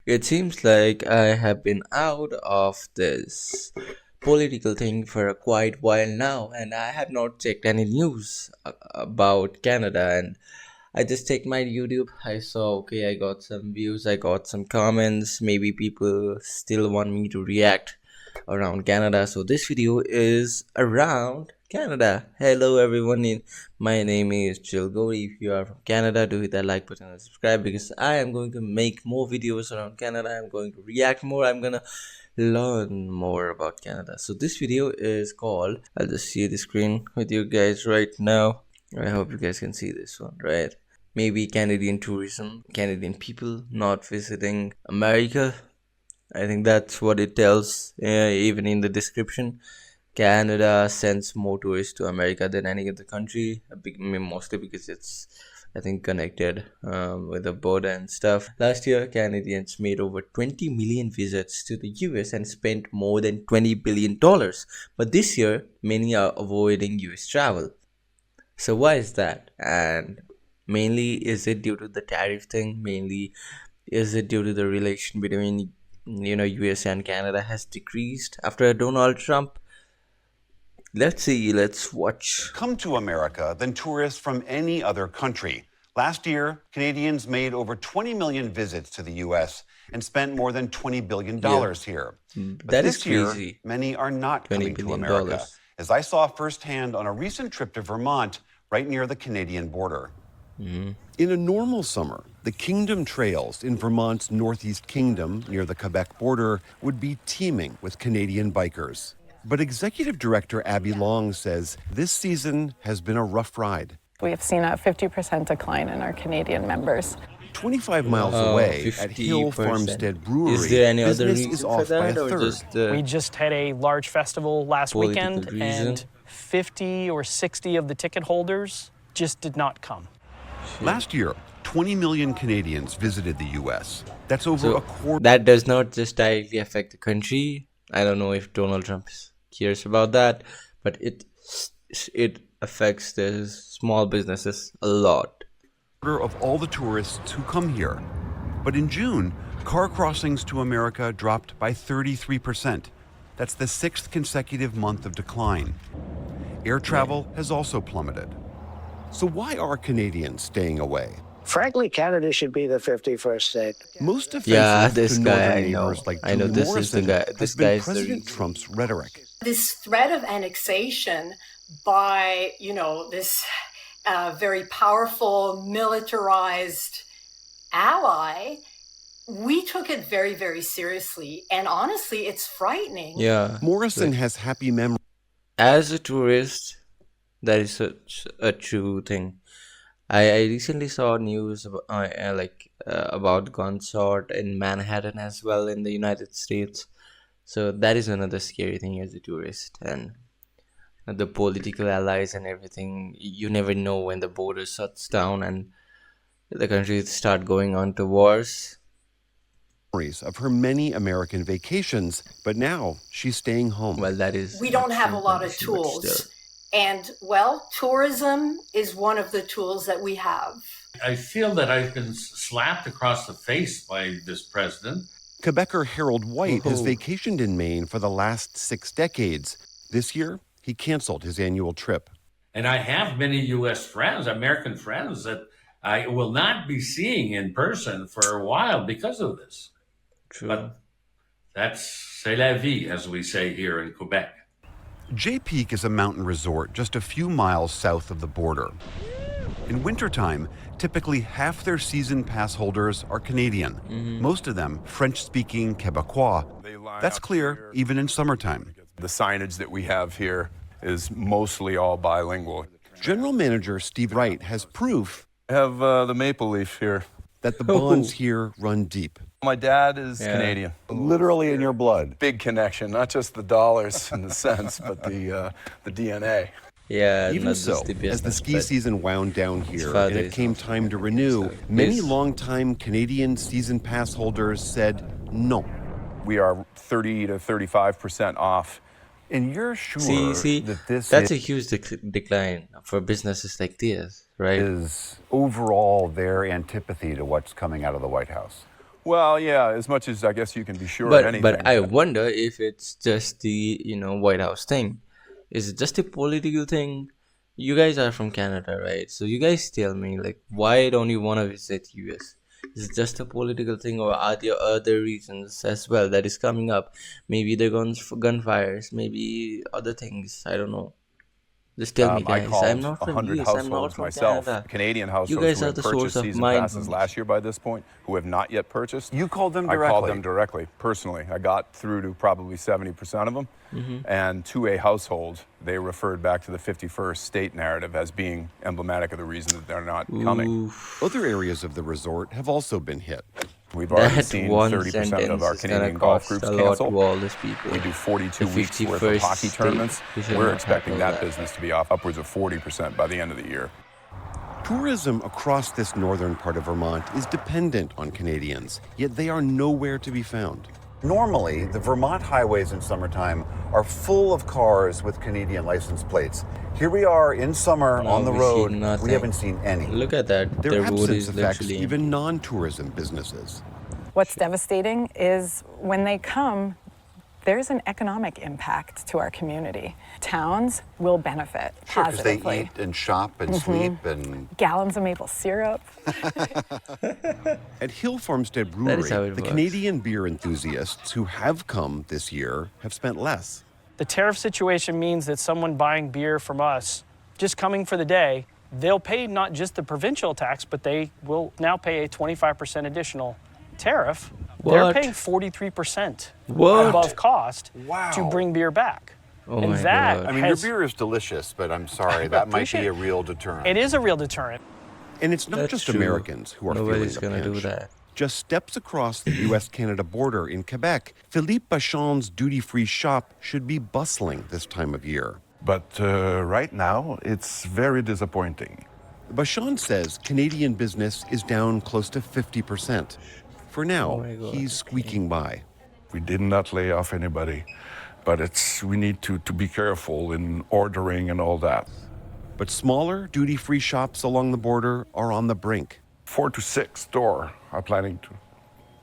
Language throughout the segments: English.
It seems like I have been out of this political thing for a quite while now, and I have not checked any news about Canada. And I just checked my YouTube. I saw, okay, I got some views, I got some comments. Maybe people still want me to react around Canada. So this video is around Canada. Hello everyone. My name is Jill Gori. If you are from Canada, do hit that like button and subscribe because I am going to make more videos around Canada. I'm going to react more. I'm gonna learn more about Canada. So this video is called, I'll just see the screen with you guys right now. I hope you guys can see this one, right? Maybe Canadian tourism, Canadian people not visiting America. I think that's what it tells, even in the description. Canada sends more tourists to America than any other country, mostly because it's, I think, connected with the border and stuff. Last year, Canadians made over 20 million visits to the US and spent more than $20 billion. But this year, many are avoiding US travel. So why is that? And mainly, is it due to the tariff thing? Mainly, is it due to the relation between US and Canada has decreased after Donald Trump? Let's see, let's watch. Come to America than tourists from any other country. Last year, Canadians made over 20 million visits to the U.S. and spent more than $20 billion here. But That is this year, crazy. many are not coming to $20 billion. America, as I saw firsthand on a recent trip to Vermont, right near the Canadian border. In a normal summer, the Kingdom Trails in Vermont's Northeast Kingdom, near the Quebec border, would be teeming with Canadian bikers. But Executive Director Abby Long says this season has been a rough ride. We have seen a 50% decline in our Canadian members. 25 miles away at Hill 50%. Farmstead Brewery, Is there any other business reason is for off by a that, or third. just We just had a large festival last political weekend, reason? and 50 or 60 of the ticket holders just did not come. Last year, 20 million Canadians visited the U.S. That's over a quarter. That does not just directly affect the country. I don't know if Donald Trump cares about that, but it affects the small businesses a lot. Of all the tourists who come here. But in June, car crossings to America dropped by 33%. That's the sixth consecutive month of decline. Air travel has also plummeted. So why are Canadians staying away? Frankly, Canada should be the 51st state. Most offensive Yeah, this to guy, northern I know. neighbors like I know Julie this is Morrison the guy. has This been guy is the President reason. Trump's rhetoric. This threat of annexation by, this very powerful militarized ally, we took it very, very seriously. And honestly, it's frightening. Yeah. Morrison has happy memories. As a tourist, that is such a true thing. I recently saw news about gunshot in Manhattan as well in the United States. So that is another scary thing as a tourist, and the political allies and everything. You never know when the border shuts down and the countries start going on to wars. Of her many American vacations, but now she's staying home. Well, that is. We don't not have a true lot of condition, but tools. still. And, well, tourism is one of the tools that we have. I feel that I've been slapped across the face by this president. Quebecer Harold White has Oh. vacationed in Maine for the last 6 decades. This year, he canceled his annual trip. And I have many U.S. friends, American friends, that I will not be seeing in person for a while because of this. True. But that's c'est la vie, as we say here in Quebec. Jay Peak is a mountain resort just a few miles south of the border. In wintertime, typically half their season pass holders are Canadian, most of them French-speaking Quebecois. That's clear even in summertime. The signage that we have here is mostly all bilingual. General Manager Steve Wright has proof I have the maple leaf here. that the bonds here run deep. My dad is Yeah. Canadian. Literally in your blood. Big connection, not just the dollars and the cents, but the DNA. Yeah, Even not so, just the as the business, ski but season wound down here father and it is came also time to renew, so many this- longtime Canadian season pass holders said no. We are 30 to 35% off. And you're sure see, that this that's a huge decline for businesses like this, right? is overall their antipathy to what's coming out of the White House? Well, yeah, as much as I guess you can be sure of anything. But I wonder if it's just the White House thing. Is it just a political thing? You guys are from Canada, right? So you guys tell me, like, why don't you want to visit US? Is it just a political thing, or are there other reasons as well that is coming up? Maybe the gunfires, maybe other things. I don't know. Just tell me, I guys. called I'm not from 100 US. I'm not households from myself, Canada. Canadian You households guys who are have the source purchased of season my passes information. last year by this point, who have not yet purchased. You called them I directly. called them directly, personally. I got through to probably 70% of them. And to a household, they referred back to the 51st state narrative as being emblematic of the reason that they're not coming. Oof. Other areas of the resort have also been hit. We've already That seen one 30% sentence of our is gonna Canadian golf cost groups a lot cancel. to all these people. We do 42 The weeks worth of 51st hockey state, tournaments. we should We're not expecting tackle that that. business to be off upwards of 40% by the end of the year. Tourism across this northern part of Vermont is dependent on Canadians, yet they are nowhere to be found. Normally, the Vermont highways in summertime are full of cars with Canadian license plates. Here we are in summer No, on the we road. see nothing. We haven't seen any. Look at that. Their The road absence is affects literally even non-tourism businesses. What's devastating is when they come, there's an economic impact to our community. Towns will benefit positively. and shop and sleep and... Gallons of maple syrup. At Hill Farmstead That Brewery, is how it the works. Canadian beer enthusiasts who have come this year have spent less. The tariff situation means that someone buying beer from us, just coming for the day, they'll pay not just the provincial tax, but they will now pay a 25% additional tariff. They're What? paying 43% What? above cost Wow. to bring beer back. Oh and my that God. I mean, your has- beer is delicious, but I'm sorry, that might be Appreciate a it. real deterrent. It is a real deterrent. And it's not That's just true. Americans who are Nobody's feeling the gonna pinch. do that. Just steps across the U.S.-Canada border in Quebec, Philippe Bachon's duty-free shop should be bustling this time of year. But right now, it's very disappointing. Bachon says Canadian business is down close to 50%. For now, my God, he's squeaking by. We did not lay off anybody, but we need to be careful in ordering and all that. But smaller duty-free shops along the border are on the brink. 4 to 6 store are planning to.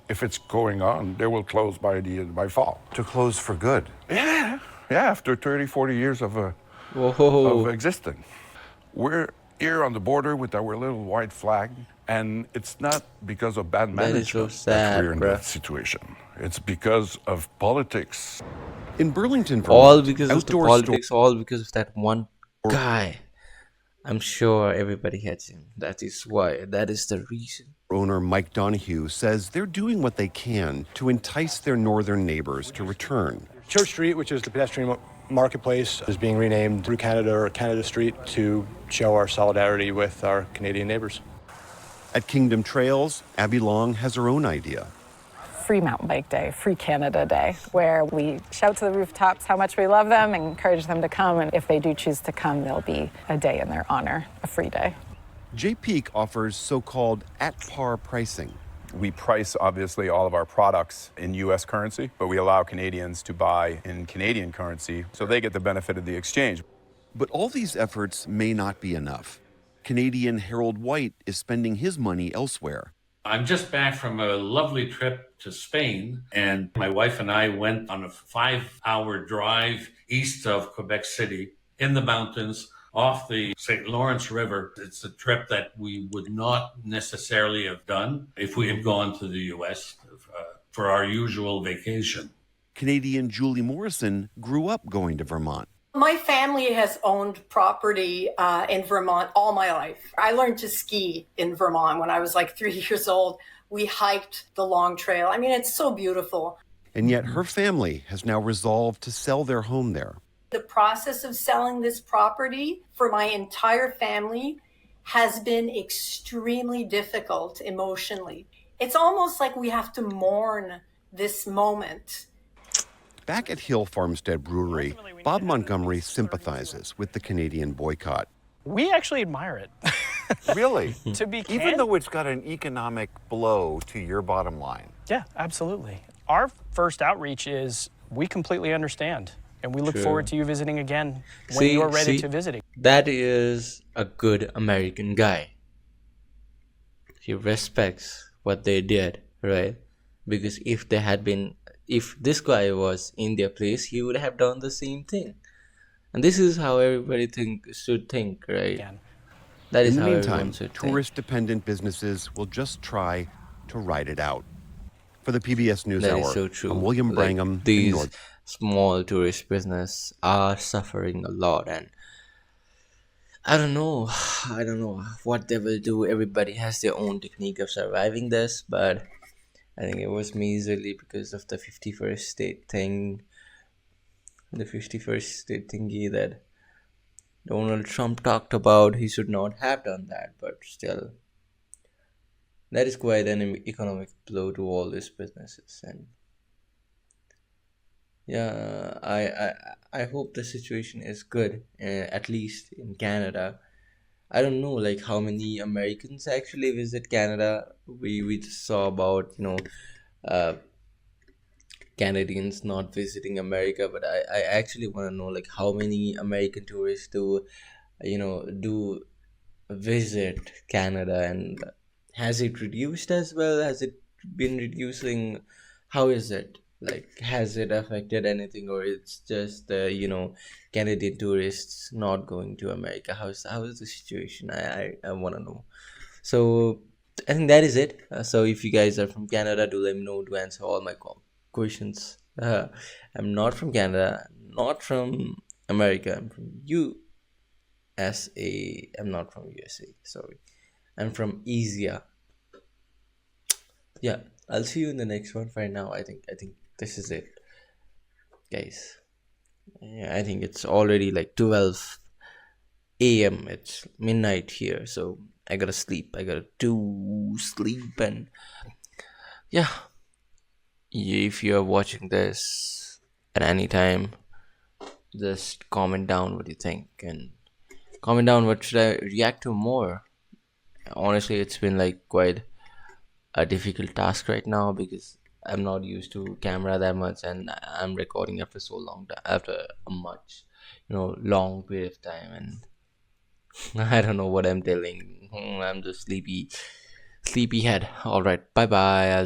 If it's going on, they will close by fall. To close for good. Yeah, after 30, 40 years of Whoa. existing. We're here on the border with our little white flag, and it's not because of bad That is so management sad, we're in bruh. that situation. It's because of politics. In Burlington, Vermont, All because of the outdoor politics, all because of that one guy. I'm sure everybody hates him. That is why. That is the reason. store owner Mike Donahue says they're doing what they can to entice their northern neighbors to return. Church Street, which is the pedestrian marketplace, is being renamed Through Canada or Canada Street to show our solidarity with our Canadian neighbors. At Kingdom Trails, Abby Long has her own idea. Free Mountain Bike Day, Free Canada Day, where we shout to the rooftops how much we love them and encourage them to come. And if they do choose to come, there'll be a day in their honor, a free day. Jay Peak offers so-called at-par pricing. We price, obviously, all of our products in U.S. currency, but we allow Canadians to buy in Canadian currency, so they get the benefit of the exchange. But all these efforts may not be enough. Canadian Harold White is spending his money elsewhere. I'm just back from a lovely trip to Spain, and my wife and I went on a 5-hour drive east of Quebec City in the mountains off the St. Lawrence River. It's a trip that we would not necessarily have done if we had gone to the U.S. For our usual vacation. Canadian Julie Morrison grew up going to Vermont. My family has owned property in Vermont all my life. I learned to ski in Vermont when I was like 3 years old. We hiked the Long Trail. I mean, it's so beautiful. And yet her family has now resolved to sell their home there. The process of selling this property for my entire family has been extremely difficult emotionally. It's almost like we have to mourn this moment. Back at Hill Farmstead Brewery, Bob Montgomery sympathizes with the Canadian boycott. We actually admire it. Really? To be Even candid, though it's got an economic blow to your bottom line. yeah, absolutely. Our first outreach is we completely understand, and we look True. forward to you visiting again when you are ready to visit. That is a good American guy. He respects what they did, right? because if this guy was in their place, he would have done the same thing. And this is how everybody should think, right? Again. That is In the how everyone meantime, should think. tourist-dependent businesses will just try to ride it out. For the PBS That is NewsHour, so true. I'm William Like, Brangham in these North. small tourist business are suffering a lot, and I don't know. I don't know what they will do. Everybody has their own technique of surviving this, but I think it was majorly because of the 51st state thing, the 51st state thingy that Donald Trump talked about. He should not have done that, but still, that is quite an economic blow to all these businesses. And yeah, I hope the situation is good, at least in Canada. I don't know like how many Americans actually visit Canada. We just saw about uh, Canadians not visiting America, but I actually want to know like how many American tourists do visit Canada, and has it reduced as well? Has it been reducing? How is it? Like, has it affected anything, or it's just Canadian tourists not going to America? How is the situation? I want to know. So I think that is it. So if you guys are from Canada, do let me know to answer all my questions. I'm not from Canada, not from America. I'm from USA. I'm not from USA. Sorry, I'm from Asia. Yeah, I'll see you in the next one. For now, I think this is it, guys. Yeah, I think it's already like 12 a.m. It's midnight here, so I gotta sleep. I gotta do sleep, and yeah. If you are watching this at any time, just comment down what you think, and comment down what should I react to more. Honestly, it's been like quite a difficult task right now because I'm not used to camera that much, and I'm recording after so long, after a much long period of time, and I don't know what I'm telling. I'm just sleepy head. All right, bye bye. I'll